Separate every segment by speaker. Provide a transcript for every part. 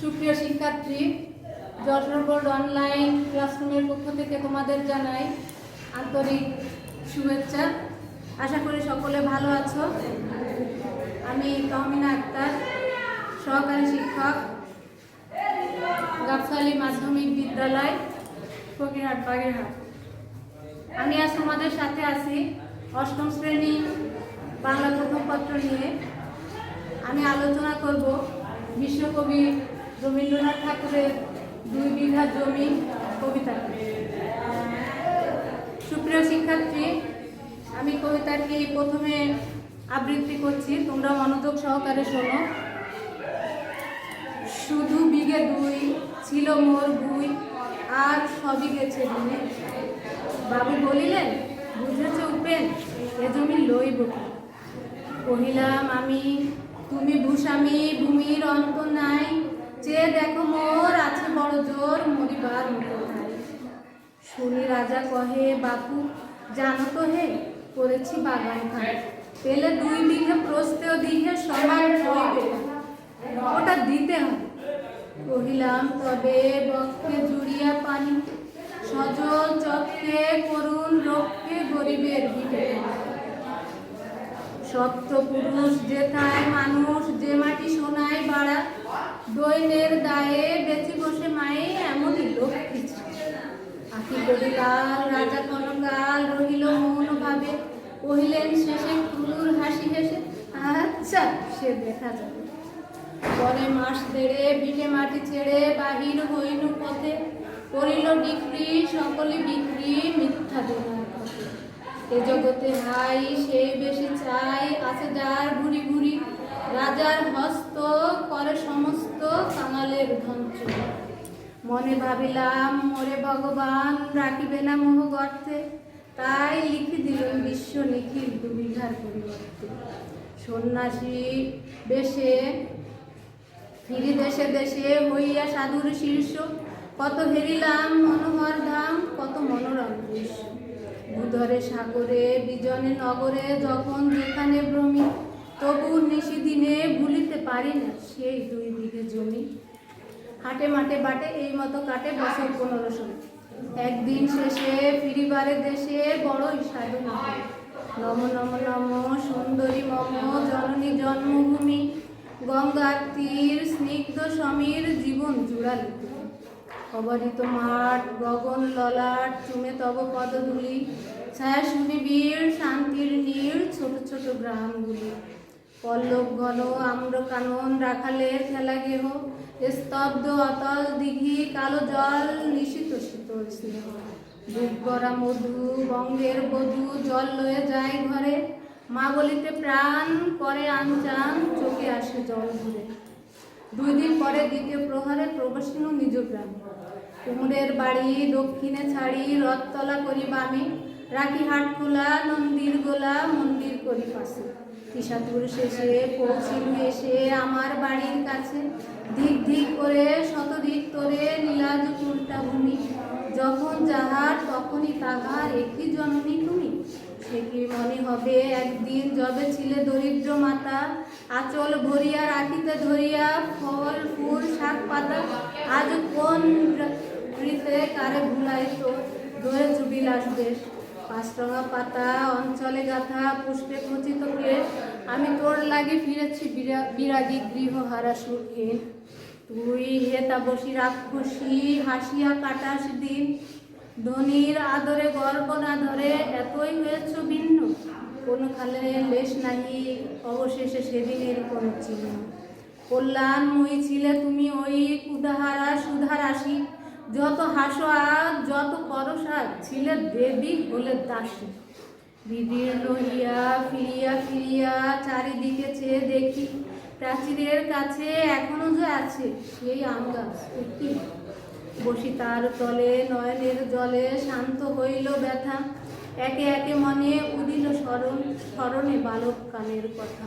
Speaker 1: সুপ্রিয় শিক্ষার্থী, Jessore board online ক্লাসরুমের পক্ষ থেকে তোমাদের জানাই আন্তরিক শুভেচ্ছা। আশা করি সকলে ভালো আছো। আমি তহমিনা আক্তার, সহকারী শিক্ষক, গাবসালী মাধ্যমিক বিদ্যালয়, ফকিরহাট, বাগেরহাট। আমি আজ তোমাদের সাথে আছি অষ্টম শ্রেণী বাংলা প্রথম পত্র নিয়ে। আমি আলোচনা করব বিশ্বকবি রবীন্দ্রনাথ ঠাকুরের 2 বিঘা জমি কবিতা। সুপ্রিয় শিক্ষার্থী, আমি কবিতাটি প্রথমে আবৃত্তি করছি, তোমরা মনোযোগ সহকারে শোনো। শুধু বিঘে 2 ছিল মোর ভুই, আর সবই গেছে ভুই। বাবু বলিলেন, বুঝেছে উপেন, এ জমি লইব কি? কহিলাম আমি, তুমি ভূস্বামী, ভূমির অন্ত নাই, চেয়ে দেখো মোর আছে বড় জোর, মরিবার মতো নাই। শুনি রাজা কহে, বাপু জানো তো হে, করেছি বাগান খান, পেলে 2 বিঘে প্রস্থেও দিঘে সবার হইবে, ওটা দিতে হবে। কহিলাম তবে বক্ষে জুড়িয়া পানি, সজল চক্ষে করুণ রক্ষে গরিবের ভিটে। সপ্ত পুরুষ যেথায় মানুষ, যে মাটি সোনায় বাড়া, দৈনের দায়ে বেঁচে বসে মায়ে এমনই লক্ষ্মী। আঁকি করিলাল রাজা কনকাল, রহিল মৌন ভাবে, কহিলেন শেষে কুলুর হাসি হেসে, আচ্ছা সে দেখা যাবে। পরে মাস দেড়ে ভিটে মাটি ছেড়ে বাহির হইনু পথে, করিল ডিক্রি সকলে বিক্রি মিথ্যা দেনার পথে। এ জগতে হাই সেই বেশি চাই, আছে যার ভুরি ভুরি, রাজার হস্ত করে সমস্ত কাঙালের ধন চুরি। মনে ভাবিলাম মোরে ভগবান রাখিবে না মোহ গর্তে, তাই লিখি দিলেন বিশ্ব নিখিল 2 বিঘার পরিবর্তে। সন্ন্যাসী বেশে ফিরি দেশে দেশে, হইয়া সাধুর শীর্ষ, কত হেরিলাম মনোহর ধাম, কত মনোরম দৃশ্য। ভূধরে সাগরে বিজনে নগরে, যখন যেখানে ভ্রমি, তবু নিশিদিনে ভুলিতে পারি না সেই 2 বিঘে জমি। হাটে মাঠে বাটে এই মতো কাটে বছর 1500। একদিন শেষে ফিরিবারে দেশে, বড়ই সাধনা। নম নম নম সুন্দরী মম জননী জন্মভূমি, গঙ্গার তীর স্নিগ্ধ সমীর জীবন জুড়ালি। অবারিত মাঠ গগন ললাট, চুমে তব পদধূলি, ছায়া সুনিবিড় শান্তির নীড়, ছোট ছোট গ্রামগুলি। পল্লব ঘন আম্র কানন, রাখালের খেলা গেহ, স্তব্ধ অতল দিঘি, কালো জল নিশিত শীতল স্নেহ। দুধ ভরা মধু বঙ্গের বধূ, জল লয়ে যায় ঘরে, মা বলিতে প্রাণ করে আনচান, চোখে আসে জল ভরে। 2 দিন পরে দ্বিতীয় প্রহরে প্রবেশিনু নিজ গ্রামে। কুমুরের বাড়ি দক্ষিণে ছাড়ি, রথতলা করি বামে, রাখি হাট খোলা নন্দীর গোলা, মন্দির করি পাশে। তিসাতুর শেষে পৌঁছিলু এসে আমার বাড়ির কাছে, ধিক ধিক করে শতদিক তোরে নীলাজ উল্টা ভূমি, যখন যাহার তখনই তাহার, একই জননী তুমি। সে কি মনে হবে একদিন যবে ছিলে দরিদ্র মাতা, আঁচল ভরিয়া রাখিতে ধরিয়া ফল ফুল শাক পাতা, আজ কোন রীতে কারে ভুলাইত ধরেছ বিলাস বেশ। 5 রঙা পাতা অঞ্চলে গাথা, পুষ্পে খচিত কেশ, আমি তোর লাগি ফিরেছি বিরাগী গৃহহারা সুখে। তুই হেতা বসি রাক্ষসী, হাসিয়া কাটাস দিন, ধনির আদরে গর্ব না ধরে, এতই হয়েছ ভিন্ন, কোন খালে লেশ নাহি অবশেষে সেদিনের কোন চিহ্ন। কল্যাণময়ী ছিলে তুমি ওই ক্ষুধাহারা সুধারাশি, যত হাসো আজ যত করসাদ, ছিলে দেবী হলে দাসী। বিদীর্ণ হইয়া ফিরিয়া ফিরিয়া চারিদিকে চেয়ে দেখি, প্রাচীরের কাছে এখনো যে আছে সেই আম গাছ একটি। বসি তার তলে নয়নের জলে, শান্ত হইল ব্যথা, একে একে মনে উদিল স্মরণে বালক কালের কথা।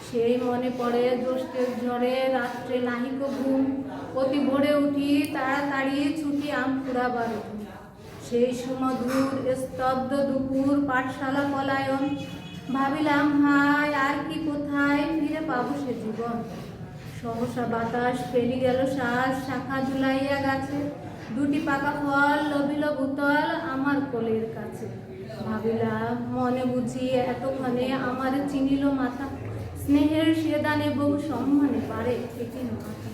Speaker 1: সেই মনে পড়ে জ্যৈষ্ঠের ঝড়ে, রাত্রে নাহিক ঘুম, অতি ভোরে উঠি তাড়াতাড়ি ছুটি আম কুড়াবার। সেই সুমধুর স্তব্ধ দুপুর, পাঠশালা পলায়ন, ভাবিলাম হায় আর কি কোথায় ফিরে পাবো সে জীবন। সহসা বাতাস ফেলি গেল শ্বাস, শাখা ঝুলাইয়া গাছে, দুটি পাকা ফল লভিল ভূতল আমার কোলের কাছে। ভাবিলাম মনে বুঝি এতক্ষণে আমার চিনিল মাথা, স্নেহের সেদানে বহু সম্মানে পারে ফেটিল মাথা।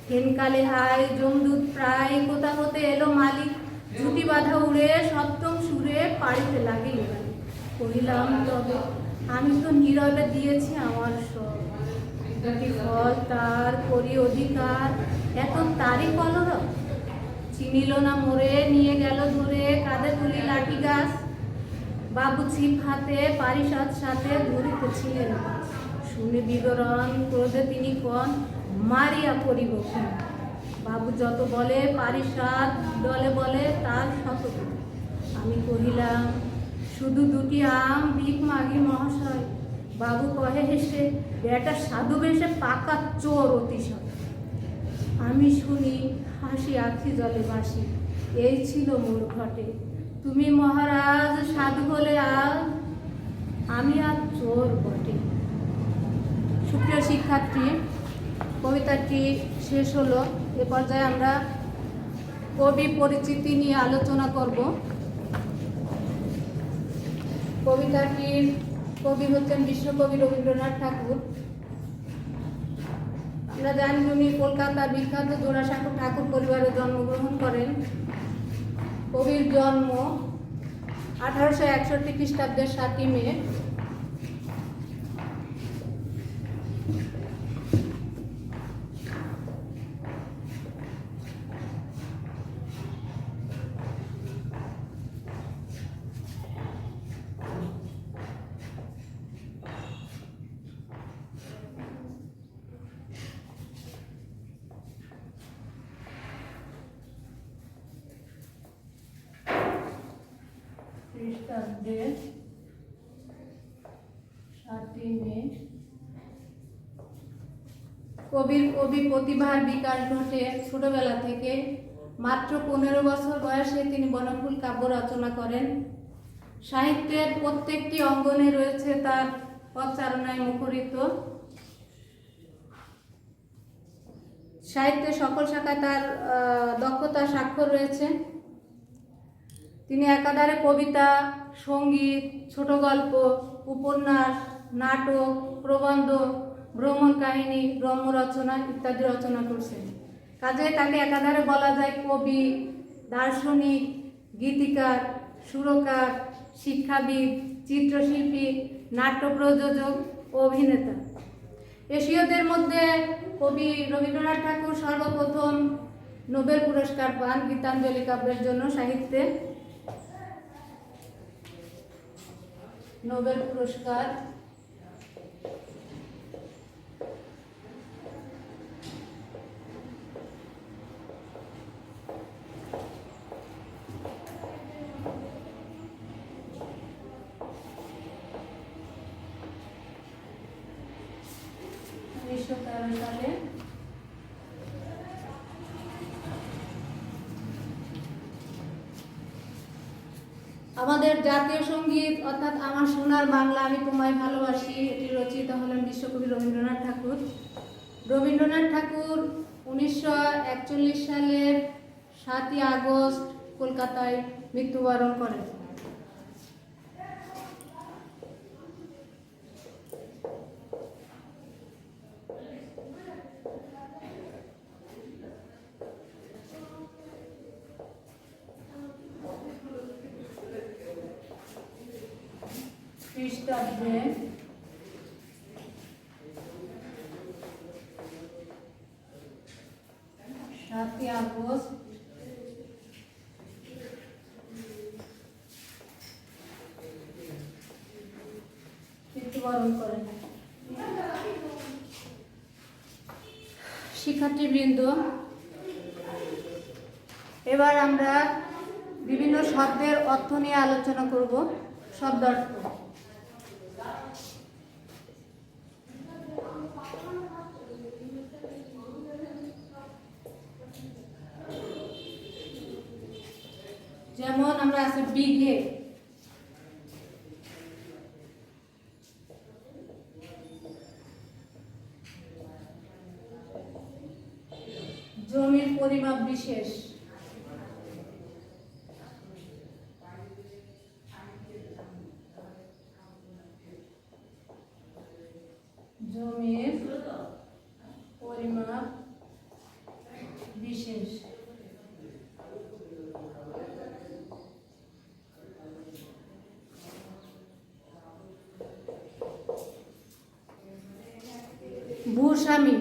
Speaker 1: হেনকালে হায় জমদূত প্রায়, কোথা হতে এলো মালিক, ঝুটি বাঁধা উড়ে সপ্তম সুরে পাড়িতে লাগিল গালি। কহিলাম তবে আমি তো নীরবে দিয়েছি আমার সব, দুটি ফল তার করি অধিকার, এত তারই কলরব। চিনিল না মোরে, নিয়ে গেল ধরে কাঁধে তুলি লাঠি গাছ, বাবু ছিপ হাতে পারিষদ সাথে ধরিতেছিলেন। শুনে বিবরণ ক্রোধে তিনি কন, মারিয়া করিব কি। বাবু যত বলে পারিষদ দলে বলে তার শত। আমি কহিলাম শুধু দুটি আম ভিক মাগি মহাশয়। বাবু কহে হেসে, বেটা সাধু বেশে পাকা চোর অতিশয়। আমি শুনি হাসি আখি জলে বাসি, এই ছিল মোর ঘটে। তুমি মহারাজ সাধু বলে আজ, আমি আর চোর বটে। সুপ্রিয় শিক্ষার্থী, কবিতাটি শেষ হলো। এ পর্যায়ে আমরা কবি পরিচিতি নিয়ে আলোচনা করব। কবিতাটির কবি হচ্ছেন বিশ্বকবি রবীন্দ্রনাথ ঠাকুর। আমরা জানি উনি কলকাতার বিখ্যাত জোড়াসাঁকো ঠাকুর পরিবারে জন্মগ্রহণ করেন। কবির জন্ম 1861 খ্রিস্টাব্দের 7ই মে। খ্রিস্টাব্দের 7ই মে। কবির প্রতিভার বিকাশ ঘটে ছোটবেলা থেকে। মাত্র 15 বছর বয়সে তিনি বনফুল কাব্য রচনা করেন। সাহিত্যের প্রত্যেকটি অঙ্গনে রয়েছে তার পদচারণায় মুখরিত। সাহিত্যের সকল শাখায় তার দক্ষতার স্বাক্ষর রয়েছে। তিনি একাধারে কবিতা, সঙ্গীত, ছোট গল্প, উপন্যাস, নাটক, প্রবন্ধ, ভ্রমণ কাহিনী, রম্য রচনা ইত্যাদি রচনা করছেন। কাজে তাকে একাধারে বলা যায় কবি, দার্শনিক, গীতিকার, সুরকার, শিক্ষাবিদ, চিত্রশিল্পী, নাট্য প্রযোজক ও অভিনেতা। এশীয়দের মধ্যে কবি রবীন্দ্রনাথ ঠাকুর সর্বপ্রথম নোবেল পুরস্কার পান গীতাঞ্জলি কাব্যের জন্য সাহিত্যে। নোবেল পুরস্কার সালে। আমাদের জাতীয় সঙ্গীত অর্থাৎ আমার সোনার বাংলা আমি তোমায় ভালোবাসি, এটি রচিতা হলেন বিশ্বকবি রবীন্দ্রনাথ ঠাকুর। রবীন্দ্রনাথ ঠাকুর 1941 সালের 7ই আগস্ট কলকাতায় মৃত্যুবরণ করেন। খ্রিস্টাব্দে 7ই আগস্ট মৃত্যুবরণ করেন। শিক্ষার্থীবৃন্দ, এবার আমরা বিভিন্ন শব্দের অর্থ নিয়ে আলোচনা করব। শব্দার্থ। যেমন আমরা আছে বিঘে, জমির পরিমাপ বিশেষ। জমির পরিমাপ বিশেষ। ভূস্বামী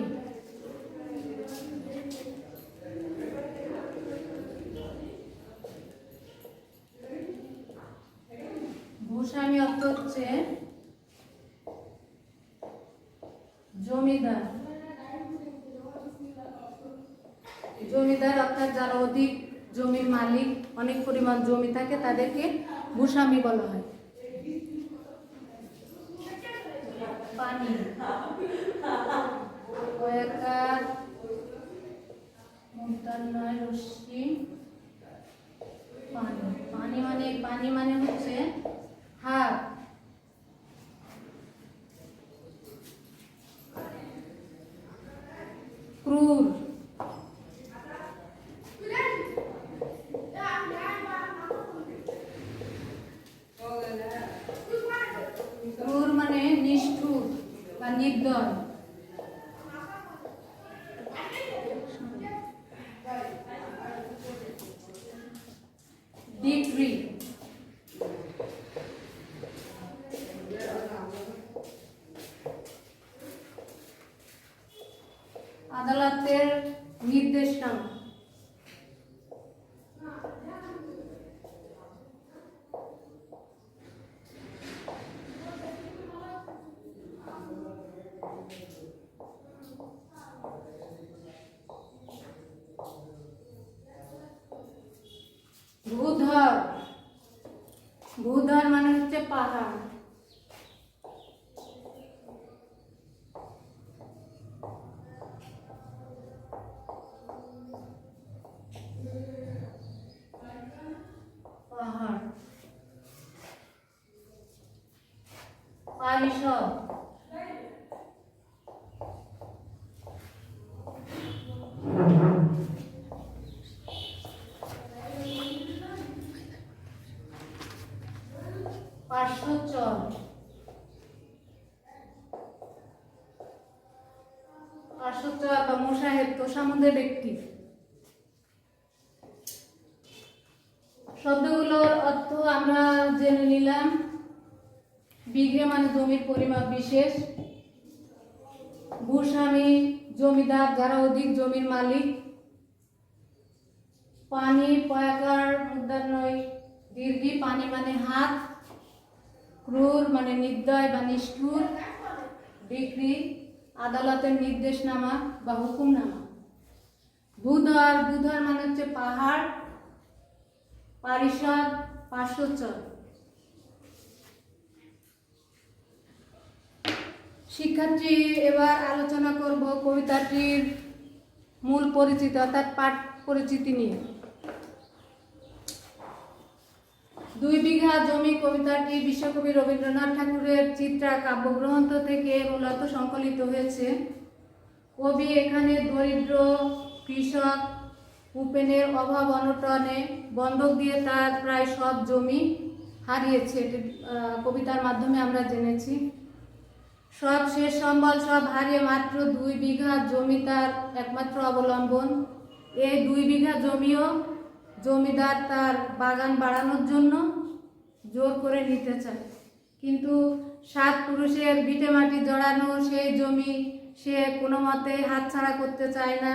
Speaker 1: ভূস্বামী অর্থ হচ্ছে জমিদার। জমিদার অর্থাৎ যারা অধিক জমির মালিক, অনেক পরিমাণ জমি থাকে তাদেরকে ভূস্বামী বলা হয়। পানি কয়াকার মুক্তান্নয় রশ্মি পানি। পানি মানে হচ্ছে হাত। ক্রুর ক্রুর মানে নিষ্ঠুর বা নির্দয়। ডিক্রি আদালতের নির্দেশনামা। ভূধর ভূধর মানে হচ্ছে পাহাড়। পাহাড়। পারিষদ পার্শ্বচর। পার্শ্বচর বা মোসাহেব তোষামোদের ব্যক্তি। শব্দগুলোর অর্থ আমরা জেনে নিলাম। বিঘে মানে জমির পরিমাপ বিশেষ। ভূস্বামী জমিদার যারা অধিক জমির মালিক। পানি পয়াকার মুদ্রান্বয় দীর্ঘি পানি মানে হাত। ক্রুর মানে নির্দয় বা নিষ্ঠুর। ডিক্রি আদালতের নির্দেশনামা বা হুকুমনামা। ভূধর মানে হচ্ছে পাহাড়। পারিষদ পার্শ্বচর। শিক্ষার্থী এবার আলোচনা করব কবিতাটির মূল পরিচিতি অর্থাৎ পাঠ পরিচিতি নিয়ে। 2 বিঘা জমি কবিতাটি বিশ্বকবি রবীন্দ্রনাথ ঠাকুরের চিত্রা কাব্যগ্রন্থ থেকে মূলত সংকলিত হয়েছে। কবি এখানে দরিদ্র কৃষক উপেনের অভাব অনটনে বন্ধক দিয়ে তার প্রায় সব জমি হারিয়েছে। কবিতার মাধ্যমে আমরা জেনেছি। সব শেষ সম্বল সব হারিয়ে মাত্র 2 বিঘা জমি তার একমাত্র অবলম্বন। এই 2 বিঘা জমিও জমিদার তার বাগান বাড়ানোর জন্য জোর করে নিতে চায়, কিন্তু 7 পুরুষের ভিটে মাটি জড়ানো সেই জমি সে কোনো মতে হাতছাড়া করতে চায় না।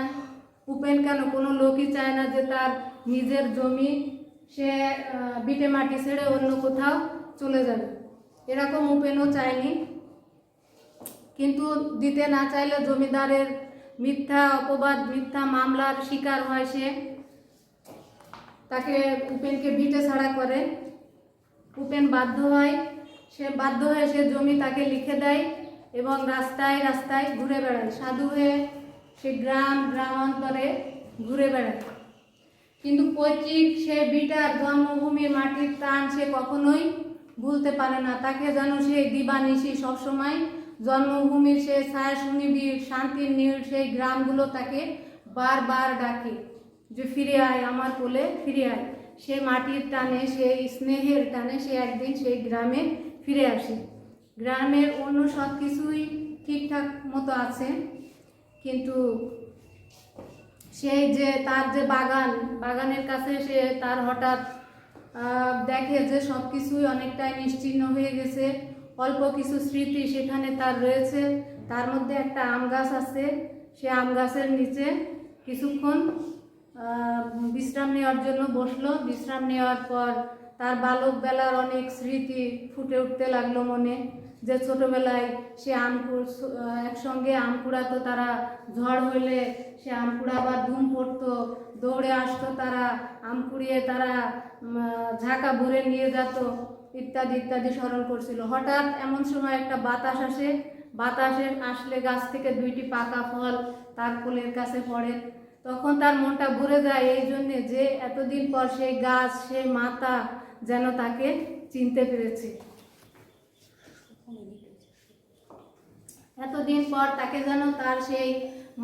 Speaker 1: উপেন কেন, কোনো লোকই চায় না যে তার নিজের জমি সে ভিটে মাটি ছেড়ে অন্য কোথাও চলে যাবে। এরকম উপেনও চায়নি, কিন্তু দিতে না চাইলে জমিদারের মিথ্যা অপবাদ মিথ্যা মামলার শিকার হয়। সে তাকে উপেনকে ভিটে ছাড়া করে। উপেন বাধ্য হয় সে জমি তাকে লিখে দেয় এবং রাস্তায় রাস্তায় ঘুরে বেড়ায়। সাধু হয়ে সে গ্রামান্তরে ঘুরে বেড়ায়, কিন্তু পৈতৃক সে বিটার জন্মভূমির মাটির টান সে কখনোই ভুলতে পারে না। তাকে যেন সেই দিবানিশি সবসময় জন্মভূমির সে ছায়া সুনিবিড় শান্তির নীড় সেই গ্রামগুলো তাকে বারবার ডাকে যে ফিরে আয় আমার কোলে, ফিরে আয়। সে মাটির টানে, সেই স্নেহের টানে সে একদিন সেই গ্রামে ফিরে আসে। গ্রামের অন্য সব কিছুই ঠিকঠাক মতো আছে, কিন্তু সেই যে তার যে বাগানের কাছে সে তার হঠাৎ দেখে যে সব কিছুই অনেকটাই নিশ্চিহ্ন হয়ে গেছে। অল্প কিছু স্মৃতি সেখানে তার রয়েছে। তার মধ্যে একটা আম গাছ আছে। সে আম গাছের নিচে কিছুক্ষণ বিশ্রাম নেওয়ার জন্য বসলো। বিশ্রাম নেওয়ার পর তার বালক বেলার অনেক স্মৃতি ফুটে উঠতে লাগলো মনে, যে ছোটবেলায় সে একসঙ্গে আম কুড়াতো, তারা ঝড় হইলে সে আম কুড়াবার ধুম পড়তো, দৌড়ে আসতো তারা, আম কুড়িয়ে তারা ঝাঁকা ভরে নিয়ে যেত, ইত্যাদি ইত্যাদি স্মরণ করছিল। হঠাৎ এমন সময় একটা বাতাস আসে। বাতাসে আসলে গাছ থেকে 2টি পাকা ফল তার কোলের কাছে পড়ে। তখন তার মনটা ভরে যায় এই জন্যে যে এতদিন পর সেই গাছ, সেই মাতা যেন তাকে চিনতে পেরেছে। এতদিন পর তাকে যেন তার সেই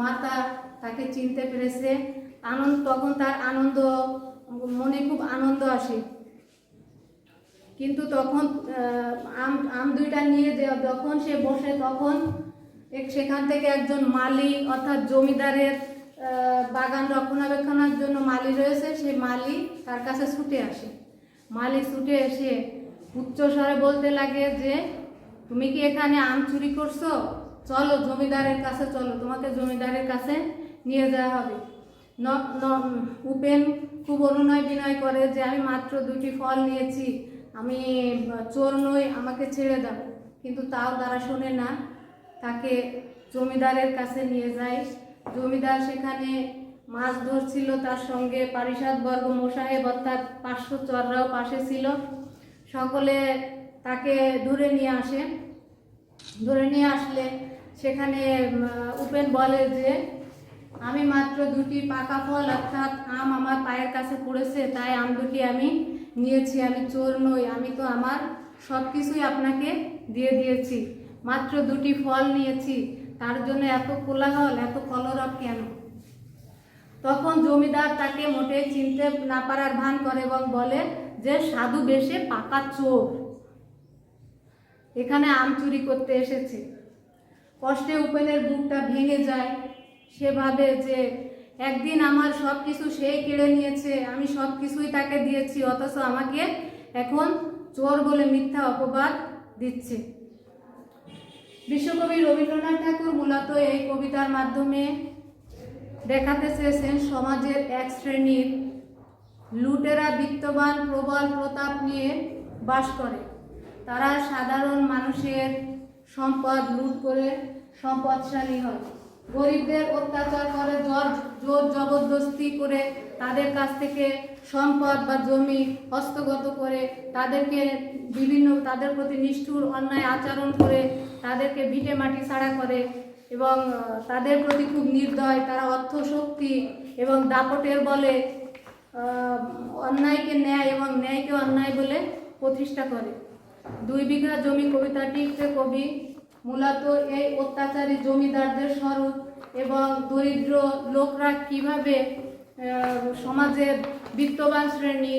Speaker 1: মাতা তাকে চিনতে পেরেছে। তখন তার মনে খুব আনন্দ আসে। কিন্তু তখন আম 2টা নিয়ে যখন সে বসে, তখন সেখান থেকে একজন মালি অর্থাৎ জমিদারের বাগান রক্ষণাবেক্ষণের জন্য মালি রয়েছে, সেই মালি তার কাছে ছুটে আসে। মালি ছুটে এসে উচ্চস্বরে বলতে লাগে যে তুমি কি এখানে আম চুরি করছো? চলো জমিদারের কাছে, চলো, তোমাকে জমিদারের কাছে নিয়ে যাওয়া হবে। উপেন খুব অনুনয় বিনয় করে যে আমি মাত্র 2টি ফল নিয়েছি, আমি চোর নই, আমাকে ছেড়ে দাও। কিন্তু তাও তারা শোনে না, তাকে জমিদারের কাছে নিয়ে যায়। জমিদার সেখানে মাছ ধরছিল, তার সঙ্গে পারিষদবর্গ মোসাহেব অর্থাৎ 500 চররাও পাশে ছিল। সকলে তাকে ধরে নিয়ে আসে। ধরে নিয়ে আসলে সেখানে উপেন বলে যে আমি মাত্র 2টি পাকা ফল অর্থাৎ আম আমার পায়ের কাছে পড়েছে, তাই আম 2টি আমি নিয়েছি, আমি চোর নই, আমি তো আমার সব কিছুই আপনাকে দিয়ে দিয়েছি, মাত্র 2টি ফল নিয়েছি, তার জন্য এত কোলাহল, এত কলরব কেন? তখন জমিদার তাকে মোটেই চিনতে না পারার ভান করে এবং বলে যে সাধু বেশে পাকা চোর, এখানে আম চুরি করতে এসেছে। কষ্টে উপেনের বুকটা ভেঙে যায়। সে ভাবে যে একদিন আমার সব কিছু সেই কেড়ে নিয়েছে, আমি সব কিছুই তাকে দিয়েছি, অথচ আমাকে এখন চোর বলে মিথ্যা অপবাদ দিচ্ছে। বিশ্বকবি রবীন্দ্রনাথ ঠাকুর মূলত এই কবিতার মাধ্যমে দেখাতে চেয়েছেন সমাজের এক শ্রেণীর লুটেরা বিত্তবান প্রবল প্রতাপ নিয়ে বাস করে। তারা সাধারণ মানুষের সম্পদ লুট করে সম্পদশালী হয়, গরিবদের অত্যাচার করে, জোর জবরদস্তি করে তাদের কাছ থেকে সম্পদ বা জমি হস্তগত করে, তাদের প্রতি নিষ্ঠুর অন্যায় আচরণ করে, তাদেরকে ভিটে মাটি ছাড়া করে এবং তাদের প্রতি খুব নির্দয়। তারা অর্থ শক্তি এবং দাপটের বলে অন্যায়কে ন্যায় এবং ন্যায়কে অন্যায় বলে প্রতিষ্ঠা করে। 2 বিঘা জমি কবিতাটিতে কবি মূলত এই অত্যাচারী জমিদারদের স্বরূপ এবং দরিদ্র লোকরা কিভাবে সমাজের বিত্তবান শ্রেণী,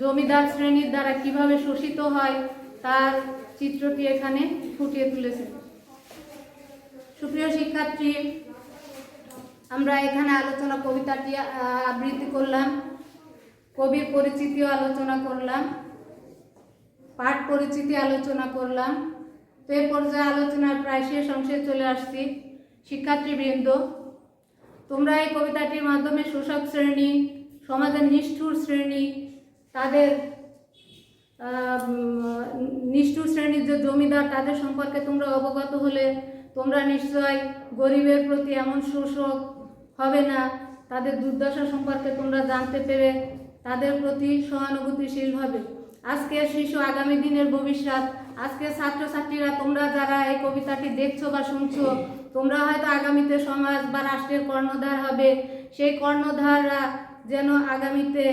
Speaker 1: জমিদার শ্রেণীর দ্বারা কিভাবে শোষিত হয় তার চিত্রটি এখানে ফুটিয়ে তুলেছেন। সুপ্রিয় শিক্ষার্থী, আমরা এখানে কবিতাটি আবৃত্তি করলাম, কবির পরিচিতিও আলোচনা করলাম, পাঠ পরিচিতি আলোচনা করলাম। তো এই পর্যায়ে আলোচনার প্রায় শেষ অংশে চলে আসছি। শিক্ষার্থীবৃন্দ, তোমরা এই কবিতাটির মাধ্যমে শোষক শ্রেণী, সমাজের নিষ্ঠুর শ্রেণী, তাদের নিষ্ঠুর শ্রেণীর যে জমিদার তাদের সম্পর্কে তোমরা অবগত হলে তোমরা নিশ্চয় গরিবের প্রতি এমন শোষক হবে না, তাদের দুর্দশা সম্পর্কে তোমরা জানতে পেরে তাদের প্রতি সহানুভূতিশীল হবে। আজকের শিশু আগামী দিনের ভবিষ্যৎ। আজকের ছাত্রছাত্রীরা তোমরা যারা এই কবিতাটি দেখছো বা শুনছো, তোমরা হয়তো আগামীতে সমাজ বা রাষ্ট্রের কর্ণধার হবে। সেই কর্ণধাররা যেন আগামীতে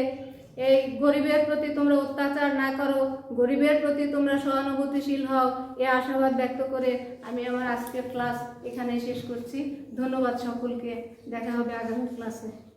Speaker 1: এই গরিবের প্রতি তোমরা অত্যাচার না করো, গরিবের প্রতি তোমরা সহানুভূতিশীল হও, এ আশাবাদ ব্যক্ত করে আমি আমার আজকের ক্লাস এখানে শেষ করছি। ধন্যবাদ সকলকে, দেখা হবে আগামী ক্লাসে।